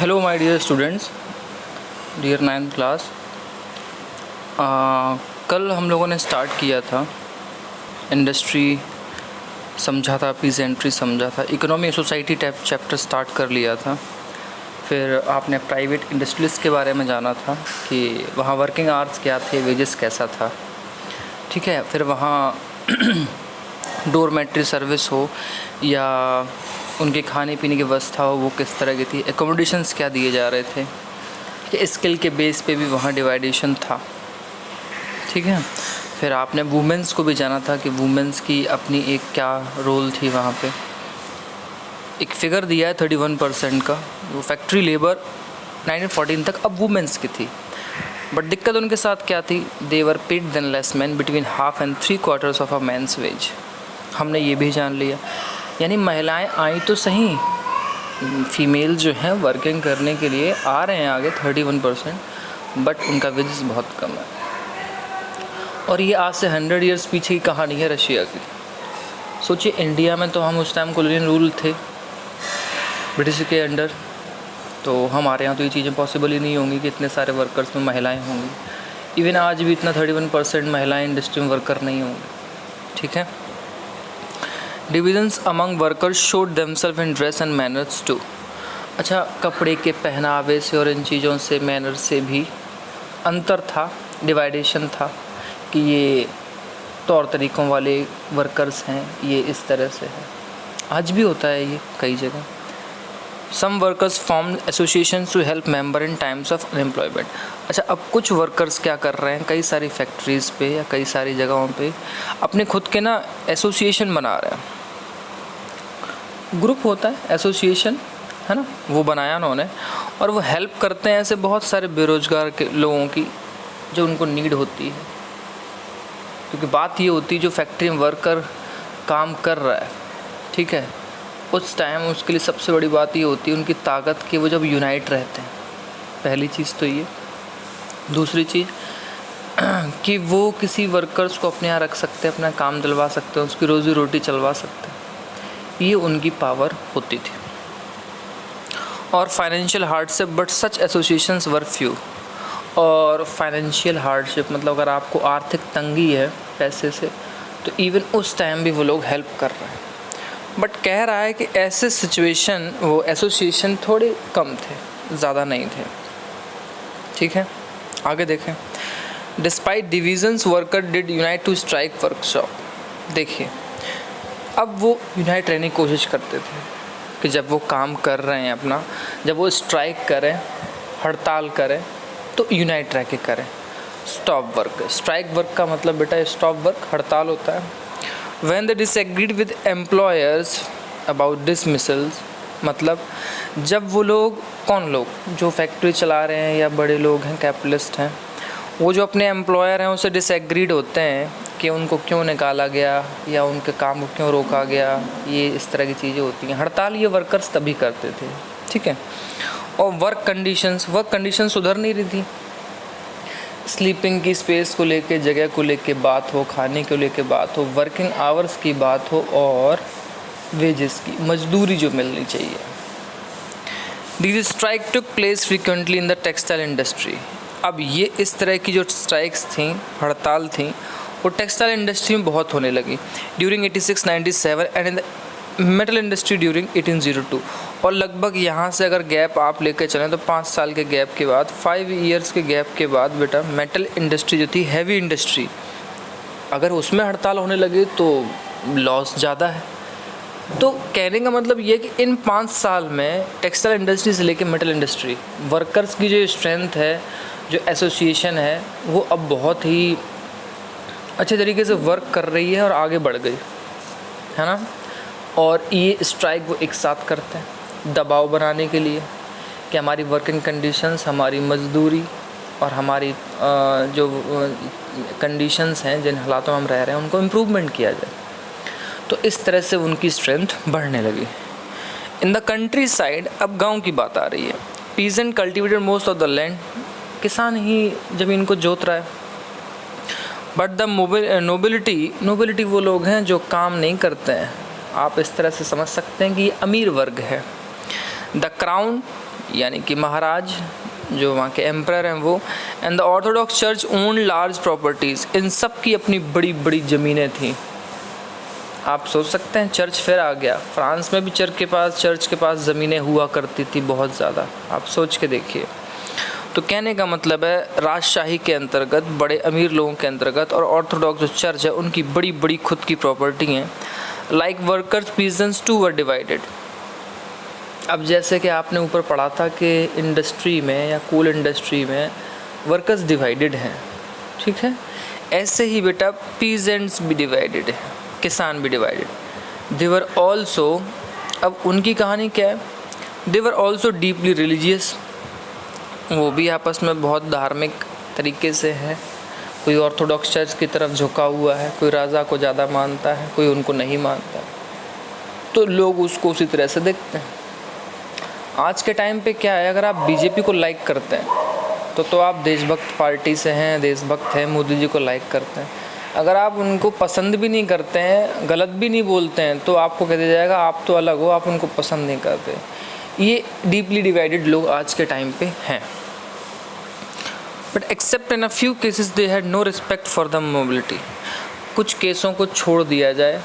Hello my dear students, dear 9th class. कल हम लोगों ने स्टार्ट किया था इंडस्ट्री समझा था, पीजेंट्री समझा था, economy society type chapter start कर लिया था। फिर आपने प्राइवेट इंडस्ट्रीज के बारे में जाना था कि वहाँ वर्किंग आवर्स क्या थे, वेजेस कैसा था, ठीक है। फिर वहाँ डोरमेट्री सर्विस हो या उनके खाने पीने की व्यवस्था हो, वो किस तरह की थी, एकोमोडेशंस क्या दिए जा रहे थे, कि स्किल के बेस पे भी वहाँ डिवाइडेशन था, ठीक है। फिर आपने वुमेंस को भी जाना था कि वुमेंस की अपनी एक क्या रोल थी वहाँ पे। एक फिगर दिया है 31% का, वो फैक्ट्री लेबर 1914 तक अब वुमेंस की थी। बट दिक्कत उनके साथ क्या थी, they were paid than less man between half and 3/4 of a man's wage. हमने ये भी जान लिया, यानी महिलाएं आई तो सही, फीमेल जो हैं वर्किंग करने के लिए आ रहे हैं आगे 31%, बट उनका वेजेस बहुत कम है। और ये आज से 100 ईयर्स पीछे की कहानी है रशिया की। सोचिए, इंडिया में तो हम उस टाइम कॉलोनियल रूल थे ब्रिटिश के अंडर, तो हमारे यहाँ तो ये चीज़ें पॉसिबल ही नहीं होंगी कि इतने सारे वर्कर्स में महिलाएं होंगी। इवन आज भी इतना 31% महिलाएं इंडस्ट्री में वर्कर नहीं होंगी, ठीक है। Divisions among workers showed themselves in dress and manners too. अच्छा, कपड़े के पहनावे से और इन चीज़ों से, मैनर से भी अंतर था, डिवाइडेशन था कि ये तौर तरीक़ों वाले वर्कर्स हैं, ये इस तरह से है। आज भी होता है ये कई जगह। Some workers form associations to help member in times of unemployment. अच्छा, अब कुछ वर्कर्स क्या कर रहे हैं, कई सारी फैक्ट्रीज़ पे या कई सारी जगहों पे अपने खुद के ना एसोसिएशन बना रहे हैं। ग्रुप होता है एसोसिएशन, है ना, वो बनाया उन्होंने, और वो हेल्प करते हैं ऐसे बहुत सारे बेरोज़गार के लोगों की जो उनको नीड होती है। क्योंकि बात ये होती है, जो फैक्ट्री में वर्कर काम कर रहा है, ठीक है, उस टाइम उसके लिए सबसे बड़ी बात ये होती है उनकी ताकत कि वो जब यूनाइट रहते हैं। पहली चीज़ तो ये। दूसरी चीज़ कि वो किसी वर्कर्स को अपने यहाँ रख सकते हैं, अपना काम दिलवा सकते हैं, उसकी रोज़ी रोटी चलवा सकते हैं, ये उनकी पावर होती थी। और financial hardship, but such associations were few. और फाइनेंशियल हार्डशिप मतलब अगर आपको आर्थिक तंगी है पैसे से, तो इवन उस टाइम भी वो लोग हेल्प कर रहे हैं। बट कह रहा है कि ऐसे सिचुएशन, वो एसोसिएशन थोड़े कम थे, ज़्यादा नहीं थे, ठीक है। आगे देखें। Despite divisions worker did unite to strike workshop. देखिए, अब वो यूनाइट रहने की कोशिश करते थे कि जब वो काम कर रहे हैं अपना, जब वो स्ट्राइक करें, हड़ताल करें, तो यूनाइट रह के करें। स्टॉप वर्क, स्ट्राइक वर्क का मतलब बेटा स्टॉप वर्क, हड़ताल होता है। When they disagreed with employers about dismissals, मतलब जब वो लोग, कौन लोग, जो फैक्ट्री चला रहे हैं या बड़े लोग हैं, कैपिटलिस्ट हैं, वो जो अपने एम्प्लॉयर हैं उससे डिसएग्रीड होते हैं कि उनको क्यों निकाला गया या उनके काम को क्यों रोका गया, ये इस तरह की चीज़ें होती हैं। हड़ताल ये वर्कर्स तभी करते थे, ठीक है। और वर्क कंडीशंस सुधर नहीं रही थी। स्लीपिंग की स्पेस को लेके, जगह को लेके बात हो, खाने को लेके बात हो, वर्किंग आवर्स की बात हो, और वेजेस की, मजदूरी जो मिलनी चाहिए। This strike took place frequently in the textile industry. अब ये इस तरह की जो स्ट्राइक्स थी, हड़ताल थी, वो टेक्सटाइल इंडस्ट्री में बहुत होने लगी during 86-97 and in the metal industry during 1802। और लगभग यहाँ से अगर गैप आप लेकर चलें तो 5 साल के गैप के बाद, 5 ईयर्स के गैप के बाद बेटा मेटल इंडस्ट्री जो थी, हैवी इंडस्ट्री, अगर उसमें हड़ताल होने लगे तो लॉस ज़्यादा है। तो कहने का मतलब ये कि इन 5 साल में टेक्सटाइल इंडस्ट्री से लेकर मेटल इंडस्ट्री, वर्कर्स की जो स्ट्रेंथ है, जो एसोसिएशन है, वो अब बहुत ही अच्छे तरीके से वर्क कर रही है और आगे बढ़ गई है ना। और ये स्ट्राइक वो एक साथ करते हैं दबाव बनाने के लिए कि हमारी वर्किंग कंडीशंस, हमारी मजदूरी और हमारी जो कंडीशंस हैं, जिन हालातों में हम रह रहे हैं, उनको इम्प्रूवमेंट किया जाए। तो इस तरह से उनकी स्ट्रेंथ बढ़ने लगी। इन द कंट्री साइड, अब गांव की बात आ रही है। Peasant cultivated most of the land, किसान ही ज़मीन को जोत रहा है। बट द नोबिलिटी वो लोग हैं जो काम नहीं करते हैं। आप इस तरह से समझ सकते हैं कि ये अमीर वर्ग है। द क्राउन, यानी कि महाराज जो वहाँ के एम्परर हैं वो, and the orthodox church own large properties, इन सब की अपनी बड़ी बड़ी ज़मीनें थीं। आप सोच सकते हैं चर्च फिर आ गया, फ्रांस में भी चर्च के पास ज़मीनें हुआ करती थी बहुत ज़्यादा, आप सोच के देखिए। तो कहने का मतलब है राजशाही के अंतर्गत, बड़े अमीर लोगों के अंतर्गत और ऑर्थोडॉक्स जो चर्च है उनकी बड़ी बड़ी खुद की प्रॉपर्टी हैं। Like workers peasants too were divided. अब जैसे कि आपने ऊपर पढ़ा था कि इंडस्ट्री में या कोल इंडस्ट्री में वर्कर्स डिवाइडेड हैं, ठीक है, ऐसे ही बेटा पीजेंट्स भी डिवाइडेड है, किसान भी डिवाइडेड। दे वर ऑल्सो, अब उनकी कहानी क्या है, दे वर ऑल्सो डीपली रिलीजियस, वो भी आपस में बहुत धार्मिक तरीके से है। कोई ऑर्थोडॉक्स चर्च की तरफ झुका हुआ है, कोई राजा को ज़्यादा मानता है, कोई उनको नहीं मानता, तो लोग उसको उसी तरह से देखते हैं। आज के टाइम पे क्या है, अगर आप बीजेपी को लाइक करते हैं तो आप देशभक्त पार्टी से हैं, देशभक्त हैं, मोदी जी को लाइक करते हैं। अगर आप उनको पसंद भी नहीं करते हैं, गलत भी नहीं बोलते हैं, तो आपको कह दिया जाएगा आप तो अलग हो, आप उनको पसंद नहीं करते। ये डीपली डिवाइडेड लोग आज के टाइम पे हैं। But except in a few cases they had no respect for the mobility. कुछ केसों को छोड़ दिया जाए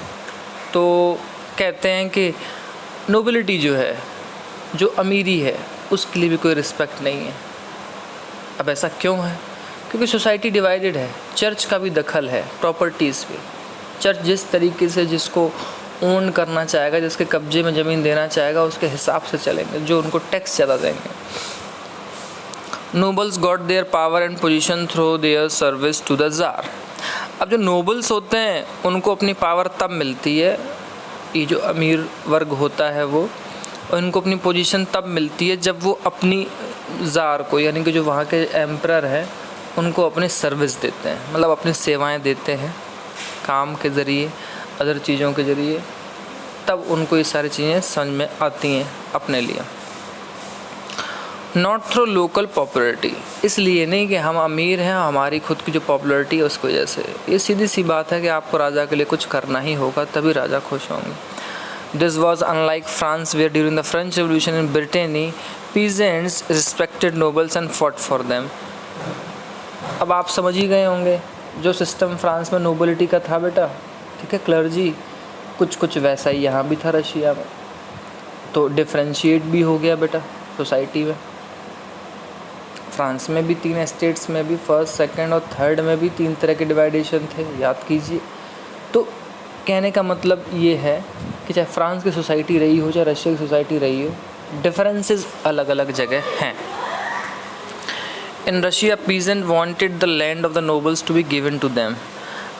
तो कहते हैं कि नोबिलिटी जो है, जो अमीरी है, उसके लिए भी कोई रिस्पेक्ट नहीं है। अब ऐसा क्यों है? क्योंकि सोसाइटी डिवाइडेड है, चर्च का भी दखल है प्रॉपर्टीज़ पे। चर्च जिस तरीके से जिसको ओन करना चाहेगा, जिसके कब्जे में ज़मीन देना चाहेगा, उसके हिसाब से चलेंगे, जो उनको टैक्स ज़्यादा देंगे। Nobles got their power and position through their service to the tsar. अब जो नोबल्स होते हैं उनको अपनी पावर तब मिलती है, ये जो अमीर वर्ग होता है वो, और इनको अपनी पोजीशन तब मिलती है जब वो अपनी ज़ार को, यानी कि जो वहाँ के एम्परर हैं, उनको अपनी सर्विस देते हैं, मतलब अपनी सेवाएं देते हैं काम के ज़रिए, अदर चीज़ों के ज़रिए, तब उनको ये सारी चीज़ें समझ में आती हैं अपने लिए। नॉट थ्रू लोकल पॉपुलरिटी, इसलिए नहीं कि हम अमीर हैं, हमारी खुद की जो पॉपुलरिटी है उसकी वजह से। ये सीधी सी बात है कि आपको राजा के लिए कुछ करना ही होगा, तभी राजा खुश होंगे। This was unlike France where during the French revolution in Brittany peasants respected nobles and fought for them. अब आप समझ ही गए होंगे जो सिस्टम फ्रांस में नोबिलिटी का था बेटा, ठीक है, क्लर्जी, कुछ वैसा ही यहाँ भी था रशिया में। तो डिफ्रेंशिएट भी हो गया बेटा सोसाइटी में। फ्रांस में भी 3 स्टेट्स में भी, फर्स्ट, सेकंड और थर्ड में भी 3 तरह के डिवाइडेशन थे, याद कीजिए। तो कहने का मतलब ये है कि चाहे फ्रांस की सोसाइटी रही हो, चाहे रशिया की सोसाइटी रही हो, डिफरेंसेस अलग अलग जगह हैं। In Russia peasant wanted the land of the nobles to be given to them.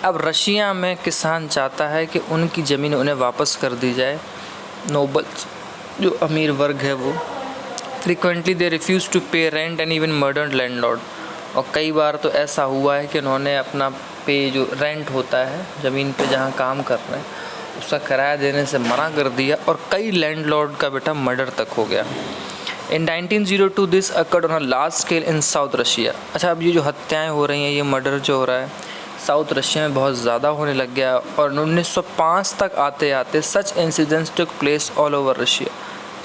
अब रशिया में किसान चाहता है कि उनकी ज़मीन उन्हें वापस कर दी जाए। नोबल्स जो अमीर वर्ग है वो फ्रीक्वेंटली दे रिफ्यूज़ टू पे rent and even murdered landlord. और कई बार तो ऐसा हुआ है कि उन्होंने अपना पे, जो रेंट होता है ज़मीन पे जहाँ काम कर रहे हैं, उसका किराया देने से मना कर दिया, और कई लैंडलॉर्ड का बेटा मर्डर तक हो गया। इन 1902 this occurred on a large scale in south Russia. अच्छा, अब ये जो हत्याएँ हो रही हैं, ये मर्डर जो हो रहा है साउथ रशिया में बहुत ज़्यादा होने लग गया, और 1905 तक आते आते such incidents took place all over Russia.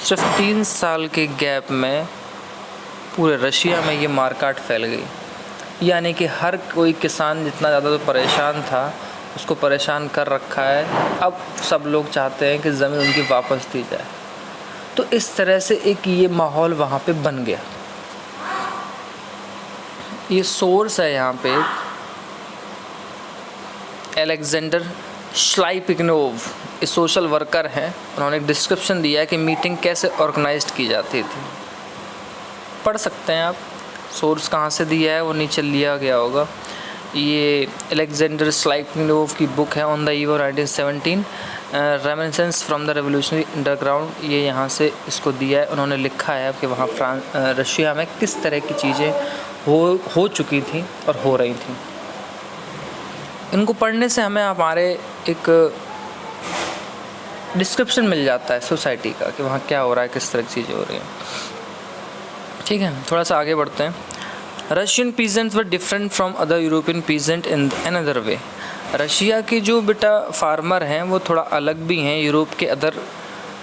सिर्फ 3 साल के गैप में पूरे रशिया में ये मारकाट फैल गई। यानी कि हर कोई किसान जितना ज़्यादा तो परेशान था, उसको परेशान कर रखा है। अब सब लोग चाहते हैं कि ज़मीन उनकी वापस दी जाए। तो इस तरह से एक ये माहौल वहाँ पे बन गया। ये सोर्स है यहाँ पे एलेक्जेंडर श्लाइपिग्नोव, ये सोशल वर्कर हैं। उन्होंने एक डिस्क्रिप्शन दिया है कि मीटिंग कैसे ऑर्गेनाइज्ड की जाती थी। पढ़ सकते हैं आप, सोर्स कहाँ से दिया है वो नीचे लिया गया होगा। ये एलेक्जेंडर श्लाइपिग्नोव की बुक है on the eve of 1917 reminiscence from the revolutionary underground. ये यहाँ से इसको दिया है। उन्होंने लिखा है कि वहाँ रशिया में किस तरह की चीज़ें हो चुकी थी और हो रही थी। इनको पढ़ने से हमें हमारे एक डिस्क्रिप्शन मिल जाता है सोसाइटी का कि वहाँ क्या हो रहा है, किस तरह की चीज़ें हो रही हैं। ठीक है, थोड़ा सा आगे बढ़ते हैं। Russian peasants were different from other European peasant in another way. Russia के जो बेटा फार्मर हैं वो थोड़ा अलग भी हैं यूरोप के अदर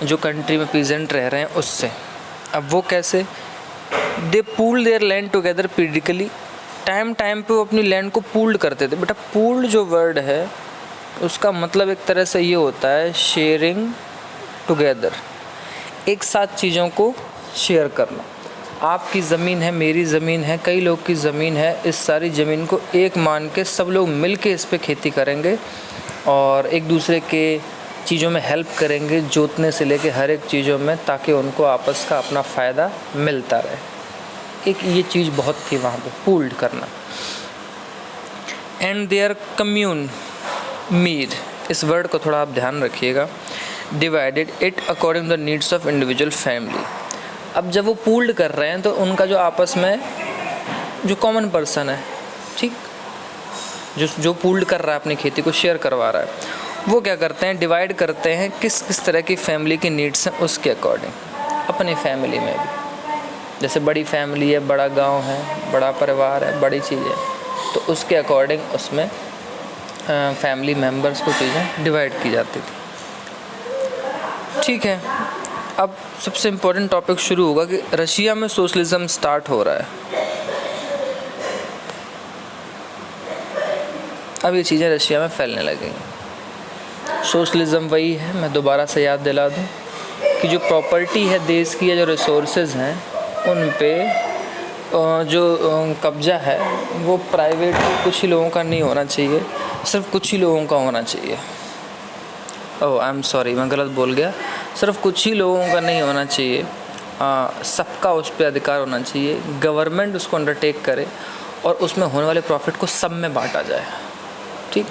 जो कंट्री में पीजेंट रह रहे हैं उससे। अब वो कैसे they pool their land together periodically, time time पे वो अपनी लैंड को पूल्ड करते थे। बेटा पूल्ड जो वर्ड है उसका मतलब एक तरह से ये होता है शेयरिंग टुगेदर, एक साथ चीज़ों को शेयर करना। आपकी ज़मीन है, मेरी ज़मीन है, कई लोग की ज़मीन है, इस सारी ज़मीन को एक मान के सब लोग मिल के इस पे खेती करेंगे और एक दूसरे के चीज़ों में हेल्प करेंगे, जोतने से लेके हर एक चीज़ों में, ताकि उनको आपस का अपना फ़ायदा मिलता रहे। एक ये चीज़ बहुत थी वहाँ पे, पूल्ड करना। एंड देयर कम्यून मीर, इस वर्ड को थोड़ा आप ध्यान रखिएगा, divided it according the needs of individual family. अब जब वो पूल्ड कर रहे हैं तो उनका जो आपस में जो कॉमन पर्सन है, ठीक, जो पूल्ड कर रहा है अपनी खेती को शेयर करवा रहा है, वो क्या करते हैं, डिवाइड करते हैं किस किस तरह की फैमिली की नीड्स हैं उसके अकॉर्डिंग। अपनी फैमिली में भी जैसे बड़ी फैमिली है, बड़ा गांव है, बड़ा परिवार है, बड़ी चीज़ है, तो उसके अकॉर्डिंग उसमें फैमिली मेम्बर्स को चीज़ें डिवाइड की जाती थी। ठीक है, अब सबसे इम्पोर्टेंट टॉपिक शुरू होगा कि रशिया में सोशलिज्म स्टार्ट हो रहा है। अब ये चीज़ें रशिया में फैलने लगेंगी। सोशलिज्म वही है, मैं दोबारा से याद दिला दूं कि जो प्रॉपर्टी है देश की या जो रिसोर्सेज हैं उन पे जो कब्जा है वो प्राइवेट कुछ ही लोगों का नहीं होना चाहिए, सिर्फ कुछ ही लोगों का होना चाहिए। ओह आई एम सॉरी, मैं गलत बोल गया, सिर्फ कुछ ही लोगों का नहीं होना चाहिए, सबका उस पर अधिकार होना चाहिए। गवर्नमेंट उसको अंडरटेक करे और उसमें होने वाले प्रॉफिट को सब में बांटा जाए। ठीक,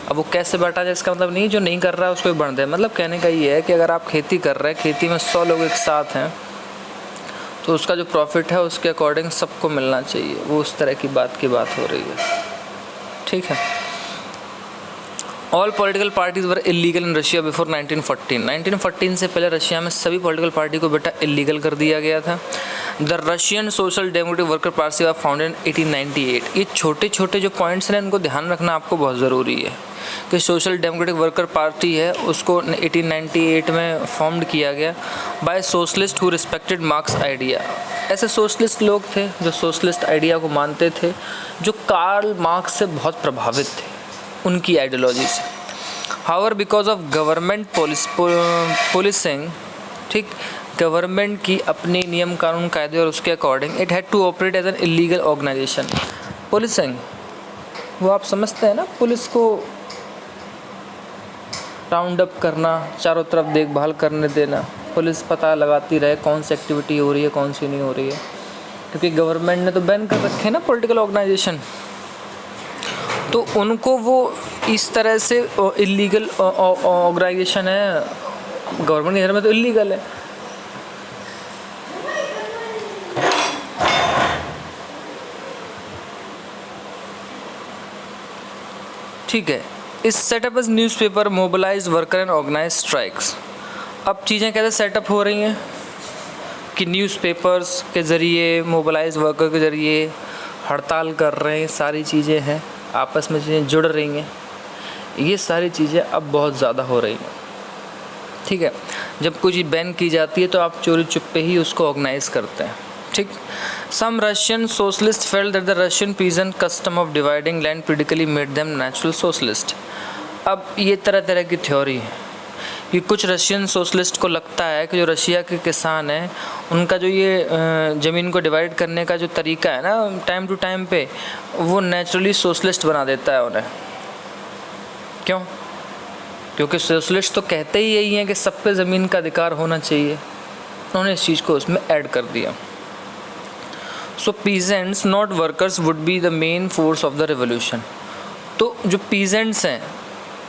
अब वो कैसे बांटा जाए इसका मतलब नहीं जो नहीं कर रहा है उसको भी बांट दे। मतलब कहने का ये है कि अगर आप खेती कर रहे हैं, खेती में 100 लोग एक साथ हैं, तो उसका जो प्रॉफिट है उसके अकॉर्डिंग सबको मिलना चाहिए। वो उस तरह की बात हो रही है। ठीक है, all political parties were illegal in Russia before 1914। 1914 से पहले रशिया में सभी पॉलिटिकल पार्टी को बेटा इलीगल कर दिया गया था। The Russian social democratic worker party were founded in 1898। ये छोटे छोटे जो पॉइंट्स हैं इनको ध्यान रखना आपको बहुत ज़रूरी है कि सोशल डेमोक्रेटिक वर्कर पार्टी है उसको 1898 में फॉर्म्ड किया गया by socialist who respected Marx idea. ऐसे सोशलिस्ट लोग थे जो सोशलिस्ट आइडिया को मानते थे, जो कार्ल मार्क्स से बहुत प्रभावित थे उनकी आइडियोलॉजी से। However because of government policing, ठीक, गवर्नमेंट की अपनी नियम कानून कायदे और उसके according it had to operate as an illegal organisation. Policing वो आप समझते हैं ना, पुलिस को राउंड अप करना, चारों तरफ देखभाल करने देना, पुलिस पता लगाती रहे कौन सी एक्टिविटी हो रही है कौन सी नहीं हो रही है, क्योंकि गवर्नमेंट ने तो बैन कर रखे हैं ना पॉलिटिकल ऑर्गेनाइजेशन। तो उनको वो इस तरह से इलीगल ऑर्गेनाइजेशन है, गवर्नमेंट की नज़र में तो इलीगल है। ठीक है, इस setup as newspaper mobilise worker and organise strikes. अब चीज़ें कैसे सेटअप हो रही हैं कि न्यूज़पेपर्स के ज़रिए, मोबिलाइज वर्कर के ज़रिए हड़ताल कर रहे हैं, सारी चीज़ें हैं, आपस में चीज़ें जुड़ रही हैं। ये सारी चीज़ें अब बहुत ज़्यादा हो रही हैं। ठीक है, जब कोई चीज़ बैन की जाती है तो आप चोरी चुप्पे ही उसको ऑर्गेनाइज करते हैं। ठीक, some Russian socialist felt that the Russian peasant custom of dividing land politically made them natural socialist. अब ये तरह तरह की थ्योरी है कि कुछ रशियन सोशलिस्ट को लगता है कि जो रशिया के किसान हैं उनका जो ये ज़मीन को डिवाइड करने का जो तरीका है ना टाइम टू टाइम पे, वो नेचुरली सोशलिस्ट बना देता है उन्हें। क्यों? क्योंकि सोशलिस्ट तो कहते ही यही हैं कि सब पे ज़मीन का अधिकार होना चाहिए, उन्होंने इस चीज़ को उसमें ऐड कर दिया। So peasants not workers would be the main force of the revolution. तो जो पीजेंट्स हैं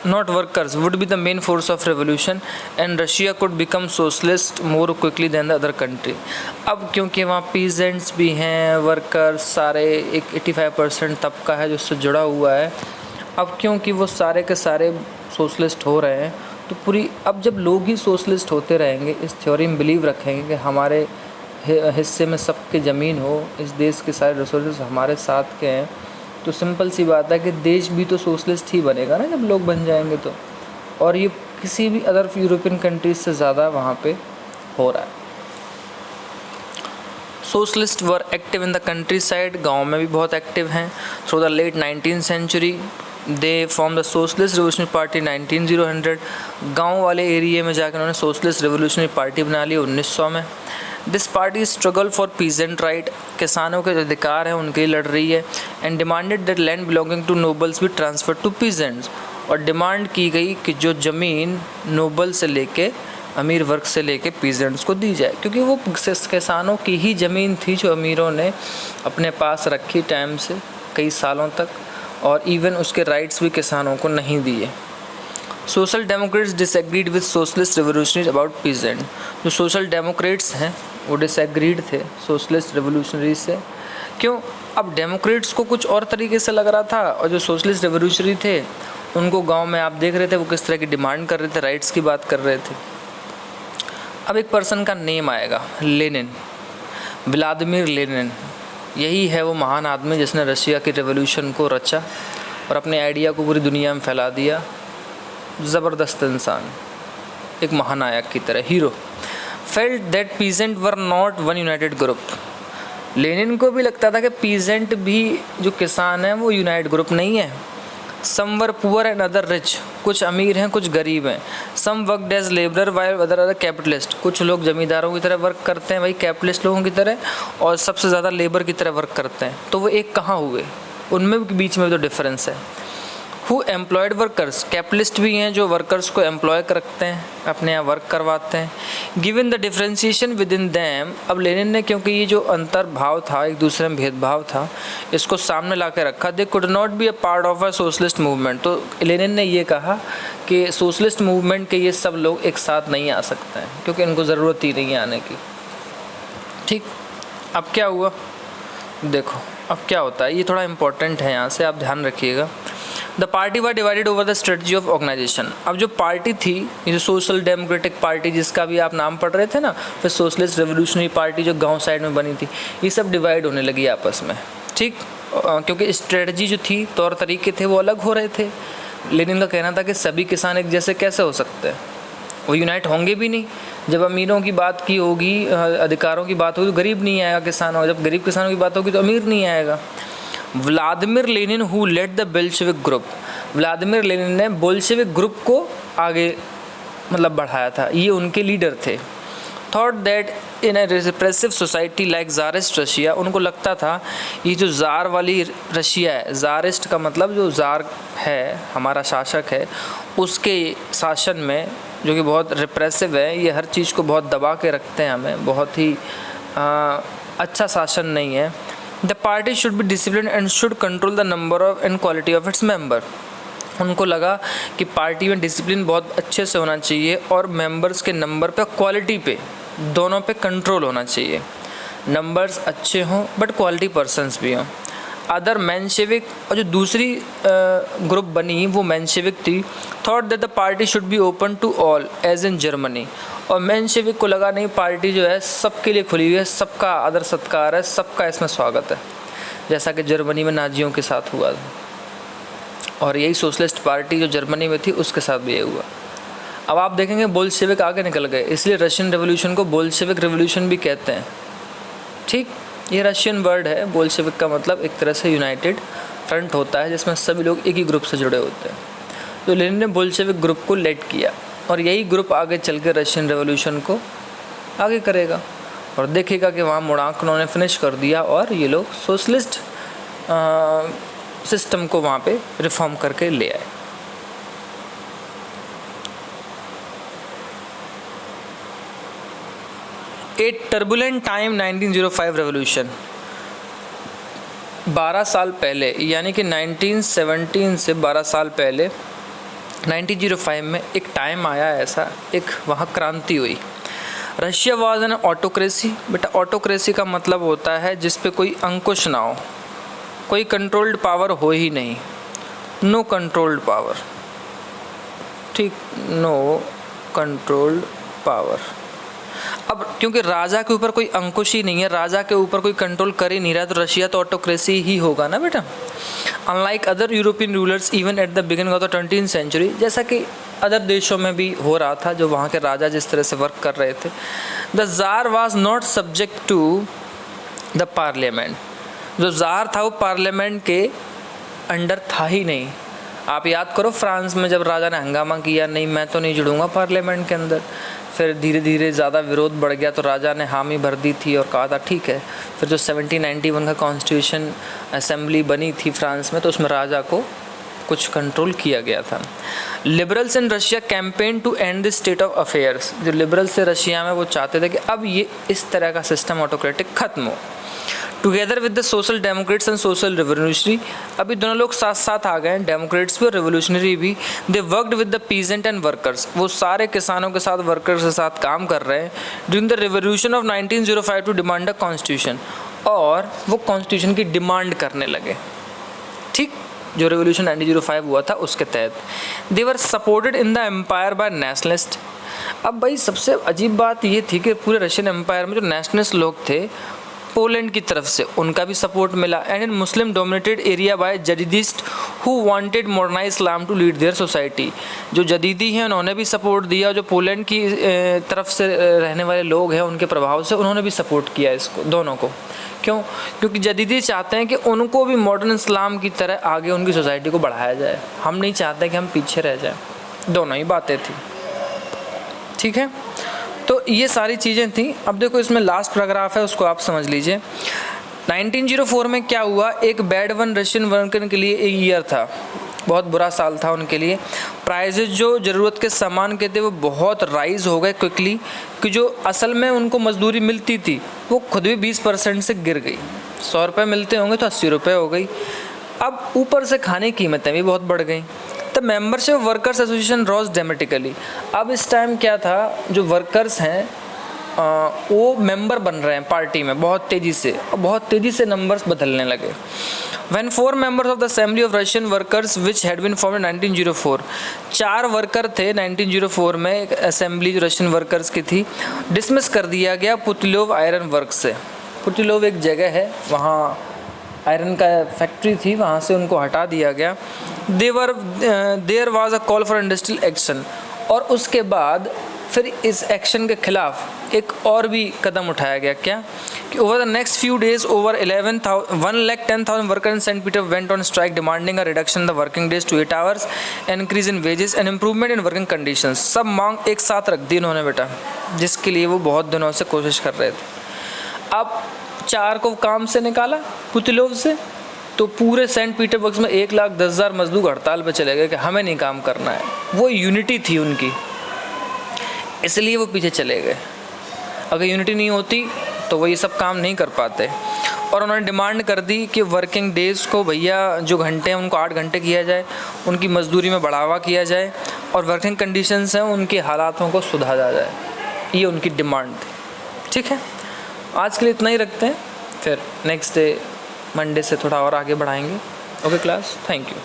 not workers would be the main force of revolution and Russia could become socialist more quickly than the other country। अब क्योंकि वहाँ peasants भी हैं, workers सारे, एक 85% तबका है जो उससे जुड़ा हुआ है, अब क्योंकि वो सारे के सारे सोशलिस्ट हो रहे हैं, तो पूरी, अब जब लोग ही सोशलिस्ट होते रहेंगे, इस थ्योरी में बिलीव रखेंगे कि हमारे हिस्से में सबकी ज़मीन हो, इस देश के सारे रिसोर्सेज हमारे साथ के हैं, तो सिंपल सी बात है कि देश भी तो सोशलिस्ट ही बनेगा ना जब लोग बन जाएंगे तो। और ये किसी भी अदर यूरोपियन कंट्रीज से ज़्यादा वहाँ पे हो रहा है। Socialist were active in the countryside, गाँव में भी बहुत एक्टिव हैं। Through the late 19th century they form the socialist revolutionary party 1900। गाँव वाले एरिया में जाकर उन्होंने सोशलिस्ट रिवोल्यूशनरी पार्टी बना ली 1900 में। This party struggle for peasant right, किसानों के जो अधिकार हैं उनके लिए लड़ रही है। And demanded that land belonging to nobles be transfer to peasants, और डिमांड की गई कि जो ज़मीन नोबल से लेके अमीर वर्ग से लेके पीजेंट्स को दी जाए, क्योंकि वो किसानों की ही ज़मीन थी जो अमीरों ने अपने पास रखी टाइम से कई सालों तक, और इवन उसके राइट्स भी किसानों को नहीं दिए। Social Democrats disagreed with socialist revolutionaries about peasant, जो सोशल डेमोक्रेट्स हैं वो डिसएग्रीड थे सोशलिस्ट रिवोल्यूशनरी से। क्यों? अब डेमोक्रेट्स को कुछ और तरीके से लग रहा था, और जो सोशलिस्ट रिवोल्यूशनरी थे उनको गांव में आप देख रहे थे वो किस तरह की डिमांड कर रहे थे, राइट्स की बात कर रहे थे। अब एक पर्सन का नेम आएगा, लेनिन, व्लादिमीर लेनिन। यही है वो महान आदमी जिसने रशिया की रिवोल्यूशन को रचा और अपने आइडिया को पूरी दुनिया में फैला दिया। ज़बरदस्त इंसान, एक महानायक की तरह, hero. Felt that peasant were not one United group, Lenin को भी लगता था कि पीजेंट भी जो किसान हैं वो यूनाइटेड ग्रुप नहीं है। Some were poor and other rich, कुछ अमीर हैं कुछ गरीब हैं। Some worked as labourer while other capitalist, कुछ लोग जमींदारों की तरह वर्क करते हैं, वही कैपिटलिस्ट लोगों की तरह, और सबसे ज़्यादा लेबर की तरह वर्क करते हैं। तो वो एक कहाँ हुए? उनमें बीच में तो डिफरेंस है। हु एम्प्लॉयड वर्कर्स, कैपिटलिस्ट भी हैं जो वर्कर्स को एम्प्लॉय रखते हैं, अपने यहाँ वर्क करवाते हैं। Given the differentiation with in them, अब लेनिन ने क्योंकि ये जो अंतर्भाव था, एक दूसरे में भेदभाव था, इसको सामने ला के रखा। They could not be a part of a socialist movement, तो लेनिन ने ये कहा कि सोशलिस्ट मूवमेंट के ये सब लोग एक साथ नहीं आ सकते हैं क्योंकि इनको ज़रूरत ही नहीं है आने की। ठीक, अब क्या हुआ देखो, अब क्या होता है, ये थोड़ा इंपॉर्टेंट है, यहाँ से आप ध्यान रखिएगा। The party were divided over the strategy of organization, अब जो पार्टी थी, ये जो सोशल डेमोक्रेटिक पार्टी जिसका भी आप नाम पढ़ रहे थे ना, फिर सोशलिस्ट रेवोल्यूशनरी पार्टी जो गांव साइड में बनी थी, ये सब डिवाइड होने लगी आपस में। ठीक, क्योंकि स्ट्रेटजी जो थी, तौर तरीके थे, वो अलग हो रहे थे। लेनिन का कहना था कि सभी किसान एक जैसे कैसे हो सकते हैं, वो यूनाइट होंगे भी नहीं। जब अमीरों की बात की होगी, अधिकारों की बात होगी तो गरीब नहीं आएगा किसान, और जब गरीब किसानों की बात होगी तो अमीर नहीं आएगा। Vladimir Lenin who led the Bolshevik group, Vladimir Lenin ने बोल्शेविक ग्रुप को आगे मतलब बढ़ाया था, ये उनके लीडर थे। Thought that in a repressive society like Tsarist Russia, उनको लगता था ये जो ज़ार वाली रशिया है, ज़ारिस्ट का मतलब जो ज़ार है, हमारा शासक है, उसके शासन में जो कि बहुत रिप्रेसिव है, ये हर चीज़ को बहुत दबा के रखते हैं, हमें बहुत ही अच्छा शासन नहीं है। The party should be discipline and should control the number of and quality of its member, उनको लगा कि पार्टी में डिसिप्लिन बहुत अच्छे से होना चाहिए और मेंबर्स के नंबर पे, क्वालिटी पे, दोनों पे कंट्रोल होना चाहिए। नंबर्स अच्छे हों बट क्वालिटी पर्सन्स भी हों। अदर मेंशेविक, और जो दूसरी ग्रुप बनी वो मेंशेविक थी। Thought that the party should be open to all as in Germany, और मेंशेविक को लगा नहीं, पार्टी जो है सबके लिए खुली हुई है, सबका आदर सत्कार है, सबका इसमें स्वागत है, जैसा कि जर्मनी में नाजियों के साथ हुआ था। और यही सोशलिस्ट पार्टी जो जर्मनी में थी उसके साथ भी ये हुआ। अब आप देखेंगे बोल्शेविक आगे निकल गए, इसलिए रशियन रेवोल्यूशन को बोल्शेविक रेवोल्यूशन भी कहते हैं। ठीक, ये रशियन वर्ड है। बोल्शेविक का मतलब एक तरह से यूनाइटेड फ्रंट होता है जिसमें सभी लोग एक ही ग्रुप से जुड़े होते हैं। तो लेनिन ने बोल्शेविक ग्रुप को लीड किया, और यही ग्रुप आगे चल के रशियन रेवोल्यूशन को आगे करेगा, और देखेगा कि वहाँ मुड़ाक उन्होंने फिनिश कर दिया और ये लोग सोशलिस्ट सिस्टम को वहाँ पे रिफॉर्म करके ले आए। ए टर्बुलेंट टाइम 1905 रेवोल्यूशन, 12 साल पहले, यानी कि 1917 से 12 साल पहले 1905 में एक टाइम आया ऐसा, एक वहाँ क्रांति हुई। रशिया वाज एन ऑटोक्रेसी, बेटा ऑटोक्रेसी का मतलब होता है जिस पे कोई अंकुश ना हो, कोई कंट्रोल्ड पावर हो ही नहीं, नो कंट्रोल्ड पावर। ठीक, नो कंट्रोल्ड पावर। अब क्योंकि राजा के ऊपर कोई अंकुश ही नहीं है, राजा के ऊपर कोई कंट्रोल कर ही नहीं रहा, तो रशिया तो ऑटोक्रेसी ही होगा ना बेटा। Unlike other European rulers even at the beginning of the 20th century, जैसा कि अदर देशों में भी हो रहा था, जो वहाँ के राजा जिस तरह से वर्क कर रहे थे। The tsar was not subject to the parliament. जो ज़ार था वो पार्लियामेंट के अंडर था ही नहीं। आप याद करो फ्रांस में जब राजा ने हंगामा किया, नहीं मैं तो नहीं जुड़ूंगा पार्लियामेंट के अंदर, फिर धीरे धीरे ज़्यादा विरोध बढ़ गया तो राजा ने हामी भर दी थी और कहा था ठीक है। फिर जो 1791 का कॉन्स्टिट्यूशन असेंबली बनी थी फ्रांस में, तो उसमें राजा को कुछ कंट्रोल किया गया था। Liberals in Russia campaign to end this state of affairs. जो लिबरल्स थे रशिया में वो चाहते थे कि अब ये इस तरह का सिस्टम ऑटोक्रेटिक खत्म हो। Together with the social Democrats and social revolutionary, अभी दोनों लोग साथ साथ आ गए हैं, डेमोक्रेट्स भी और रिवोल्यूशनरी भी। They worked with the peasant and workers, वो सारे किसानों के साथ वर्कर्स के साथ काम कर रहे हैं during the revolution of 1905 to demand a constitution, और वो कॉन्स्टिट्यूशन की डिमांड करने लगे। ठीक, जो रिवोल्यूशन 1905 हुआ था उसके तहत। They were supported in the empire by nationalist. अब भाई सबसे अजीब बात ये थी कि पूरे रशियन एम्पायर में जो नेशनलिस्ट लोग थे पोलैंड की तरफ से उनका भी सपोर्ट मिला, and in Muslim dominated area by jadidist who wanted modernise Islam to lead their society. जो जदीदी हैं उन्होंने भी सपोर्ट दिया, जो पोलैंड की तरफ से रहने वाले लोग हैं उनके प्रभाव से उन्होंने भी सपोर्ट किया इसको, दोनों को। क्यों? क्योंकि जदीदी चाहते हैं कि उनको भी मॉडर्न इस्लाम की तरह आगे उनकी सोसाइटी को बढ़ाया जाए, हम नहीं चाहते कि हम पीछे रह जाएं। दोनों ही बातें थी, ठीक है। तो ये सारी चीज़ें थी। अब देखो इसमें लास्ट पैराग्राफ है, उसको आप समझ लीजिए। 1904 में क्या हुआ, एक बैड वन रशियन वर्कर के लिए एक ईयर था, बहुत बुरा साल था उनके लिए। प्राइजेज जो ज़रूरत के सामान के थे वो बहुत राइज़ हो गए क्विकली, कि जो असल में उनको मजदूरी मिलती थी वो खुद भी 20% से गिर गई। 100 रुपये मिलते होंगे तो 80 रुपये हो गई। अब ऊपर से खाने की कीमतें भी बहुत बढ़ गई। The membership workers association rows dramatically. अब इस टाइम क्या था, जो वर्कर्स हैं वो मेंबर बन रहे हैं पार्टी में बहुत तेज़ी से, और बहुत तेज़ी से नंबर्स बदलने लगे। When 4 members of the Assembly of Russian Workers which had been formed in 1904, 4 worker थे 1904 में, एक असेंबली जो रशियन वर्कर्स की थी, डिसमिस कर दिया गया पुतिलोव आयरन वर्क से। पुतिलोव एक जगह है, वहाँ आयरन का फैक्ट्री थी, वहाँ से उनको हटा दिया गया। There was a call for industrial action, और उसके बाद फिर इस एक्शन के खिलाफ एक और भी कदम उठाया गया। क्या कि over the next few days over 1,10,000 worker in Saint Peter went on strike demanding a reduction in the working days to 8 hours, increase in wages and improvement in working conditions. सब मांग एक साथ रख दी इन्होंने बेटा, जिसके लिए वो बहुत दिनों से कोशिश कर रहे थे। अब 4 को काम से निकाला पुतिलोव से, तो पूरे सेंट पीटरबर्ग में 1,10,000 मजदूर हड़ताल पर चले गए कि हमें नहीं काम करना है। वो यूनिटी थी उनकी, इसलिए वो पीछे चले गए। अगर यूनिटी नहीं होती तो वो ये सब काम नहीं कर पाते। और उन्होंने डिमांड कर दी कि वर्किंग डेज़ को भैया जो घंटे हैं उनको 8 घंटे किया जाए, उनकी मजदूरी में बढ़ावा किया जाए, और वर्किंग कंडीशंस हैं उनके हालातों को सुधारा जाए। ये उनकी डिमांड थी, ठीक है। आज के लिए इतना ही रखते हैं, फिर नेक्स्ट डे मंडे से थोड़ा और आगे बढ़ाएंगे। Okay class, thank you.